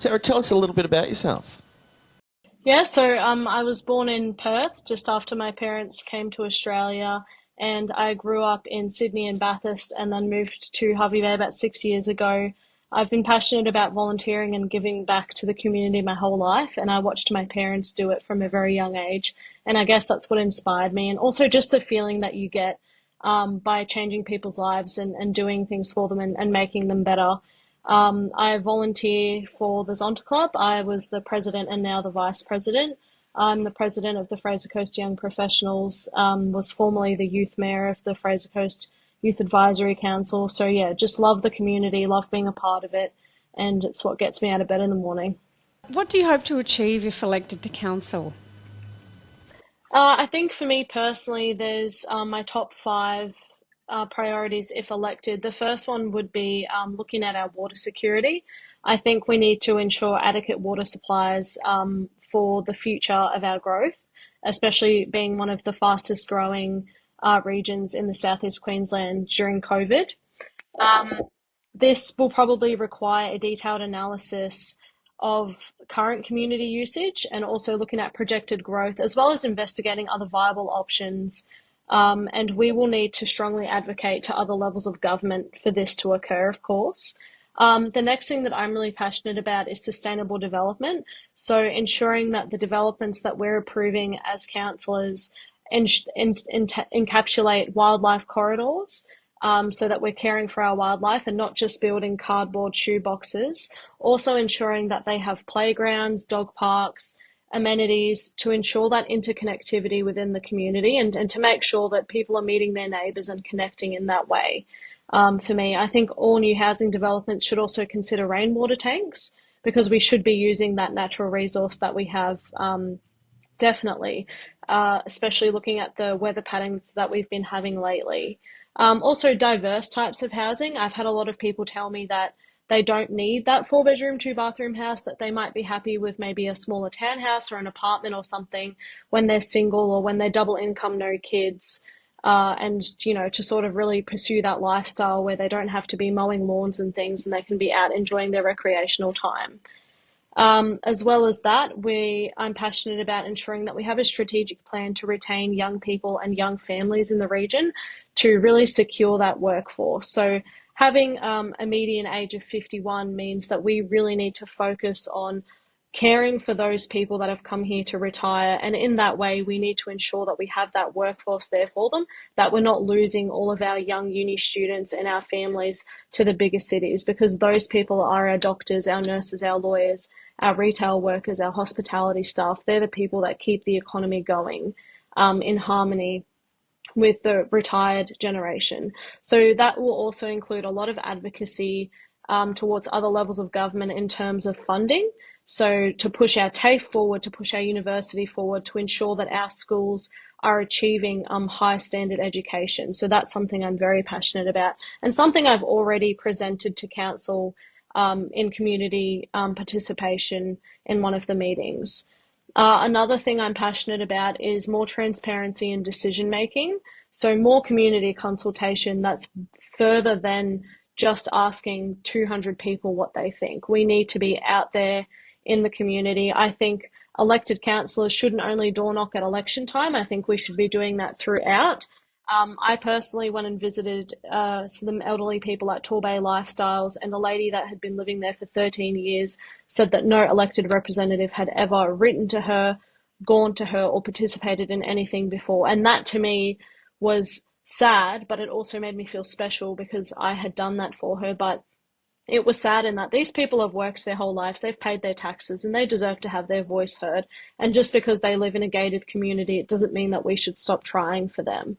Sarah, tell us a little bit about yourself. Yeah, so I was born in Perth just after my parents came to Australia, and I grew up in Sydney and Bathurst and then moved to Hervey Bay about 6 years ago. I've been passionate about volunteering and giving back to the community my whole life, and I watched my parents do it from a very young age. And I guess that's what inspired me, and also just the feeling that you get by changing people's lives and doing things for them and making them better. I volunteer for the Zonta Club. I was the president and now the vice president. I'm the president of the Fraser Coast Young Professionals, was formerly the youth mayor of the Fraser Coast Youth Advisory Council. So yeah, just love the community, love being a part of it, and it's what gets me out of bed in the morning. What do you hope to achieve if elected to council? I think for me personally, there's my top five priorities if elected. The first one would be looking at our water security. I think we need to ensure adequate water supplies for the future of our growth, especially being one of the fastest growing regions in the southeast Queensland during COVID. Um, this will probably require a detailed analysis of current community usage and also looking at projected growth, as well as investigating other viable options. And we will need to strongly advocate to other levels of government for this to occur, of course. The next thing that I'm really passionate about is sustainable development. So ensuring that the developments that we're approving as councillors encapsulate wildlife corridors, so that we're caring for our wildlife and not just building cardboard shoeboxes. Also ensuring that they have playgrounds, dog parks, amenities to ensure that interconnectivity within the community and to make sure that people are meeting their neighbours and connecting in that way. For me, I think all new housing developments should also consider rainwater tanks because we should be using that natural resource that we have, definitely, especially looking at the weather patterns that we've been having lately. Also, diverse types of housing. I've had a lot of people tell me that they don't need that four bedroom, two bathroom house, that they might be happy with maybe a smaller townhouse or an apartment or something when they're single or when they're double income, no kids. And, you know, to sort of really pursue that lifestyle where they don't have to be mowing lawns and things and they can be out enjoying their recreational time. As well as that, I'm passionate about ensuring that we have a strategic plan to retain young people and young families in the region to really secure that workforce. So having a median age of 51 means that we really need to focus on caring for those people that have come here to retire. And in that way, we need to ensure that we have that workforce there for them, that we're not losing all of our young uni students and our families to the bigger cities, because those people are our doctors, our nurses, our lawyers, our retail workers, our hospitality staff. They're the people that keep the economy going in harmony with the retired generation. So that will also include a lot of advocacy towards other levels of government in terms of funding. So to push our TAFE forward, to push our university forward, to ensure that our schools are achieving high standard education. So that's something I'm very passionate about and something I've already presented to council in community participation in one of the meetings. Another thing I'm passionate about is more transparency in decision making. So more community consultation that's further than just asking 200 people what they think. We need to be out there in the community. I think elected councillors shouldn't only door knock at election time. I think we should be doing that throughout. I personally went and visited some elderly people at Torbay Lifestyles, and the lady that had been living there for 13 years said that no elected representative had ever written to her, gone to her, or participated in anything before. And that to me was sad, but it also made me feel special because I had done that for her. But it was sad in that these people have worked their whole lives, they've paid their taxes, and they deserve to have their voice heard. And just because they live in a gated community, it doesn't mean that we should stop trying for them.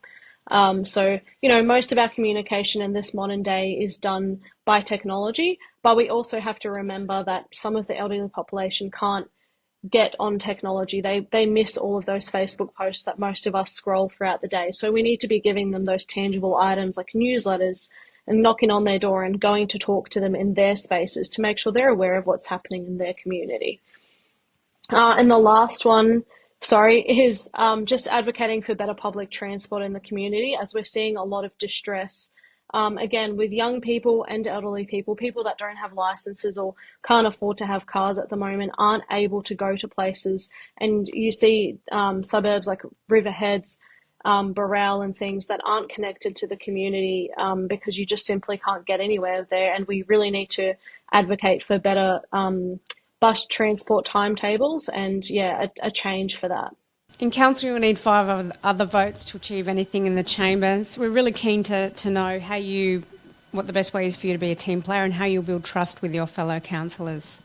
So, you know, most of our communication in this modern day is done by technology, but we also have to remember that some of the elderly population can't get on technology. They miss all of those Facebook posts that most of us scroll throughout the day. So we need to be giving them those tangible items like newsletters and knocking on their door and going to talk to them in their spaces to make sure they're aware of what's happening in their community. And the last one, is just advocating for better public transport in the community, as we're seeing a lot of distress again, with young people and elderly people, people that don't have licenses or can't afford to have cars at the moment, aren't able to go to places. And you see suburbs like Riverheads, Burrell and things that aren't connected to the community because you just simply can't get anywhere there. And we really need to advocate for better bus transport timetables and, yeah, a change for that. In council, you'll need 5 other votes to achieve anything in the chambers. We're really keen to know what the best way is for you to be a team player and how you'll build trust with your fellow councillors.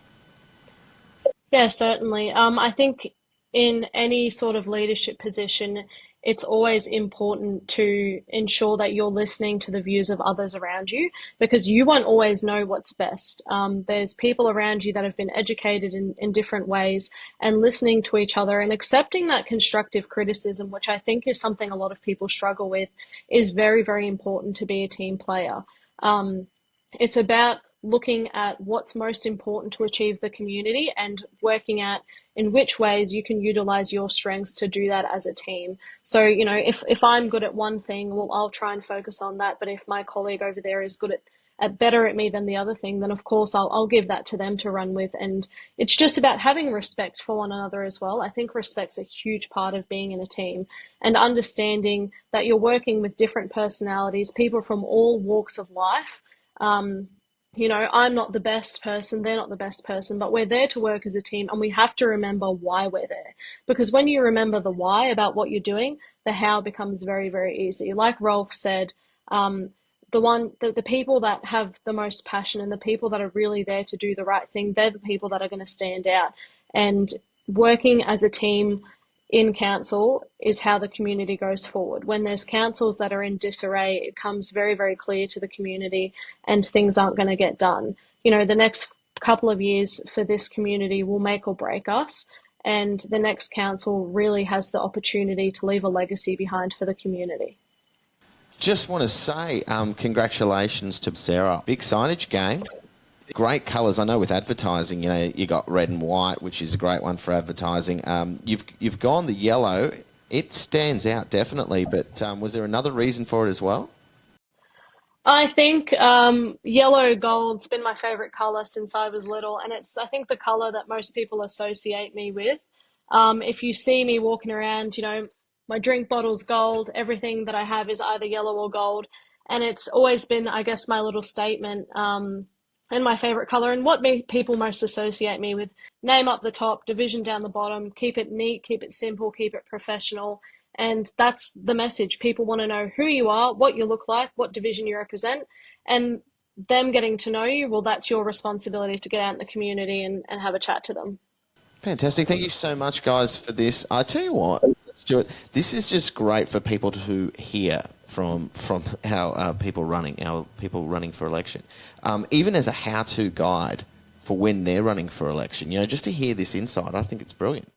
Yeah, certainly. I think in any sort of leadership position, it's always important to ensure that you're listening to the views of others around you, because you won't always know what's best. There's people around you that have been educated in different ways, and listening to each other and accepting that constructive criticism, which I think is something a lot of people struggle with, is very, very important to be a team player. It's about looking at what's most important to achieve the community and working out in which ways you can utilize your strengths to do that as a team. So, if I'm good at one thing, well, I'll try and focus on that. But if my colleague over there is good at better at me than the other thing, then of course I'll give that to them to run with. And it's just about having respect for one another as well. I think respect's a huge part of being in a team, and understanding that you're working with different personalities, people from all walks of life. I'm not the best person, they're not the best person, but we're there to work as a team, and we have to remember why we're there. Because when you remember the why about what you're doing, the how becomes very, very easy. Like Rolf said, the people that have the most passion and the people that are really there to do the right thing, they're the people that are going to stand out. And working as a team in council is how the community goes forward. When there's councils that are in disarray, it comes very, very clear to the community and things aren't going to get done. The next couple of years for this community will make or break us, and the next council really has the opportunity to leave a legacy behind for the community. Just want to say congratulations to Sarah. Big signage game. Great colours. I know with advertising, you got red and white, which is a great one for advertising. You've gone the yellow. It stands out definitely, but was there another reason for it as well? I think yellow gold's been my favourite colour since I was little, and it's, I think, the colour that most people associate me with. If you see me walking around, my drink bottle's gold, everything that I have is either yellow or gold, and it's always been, I guess, my little statement and my favourite colour, and what people most associate me with. Name up the top, division down the bottom, keep it neat, keep it simple, keep it professional. And that's the message. People want to know who you are, what you look like, what division you represent, and them getting to know you, well, that's your responsibility to get out in the community and have a chat to them. Fantastic. Thank you so much, guys, for this. I tell you what, Stuart, this is just great for people to hear from our people running for election, even as a how-to guide for when they're running for election. Just to hear this insight, I think it's brilliant.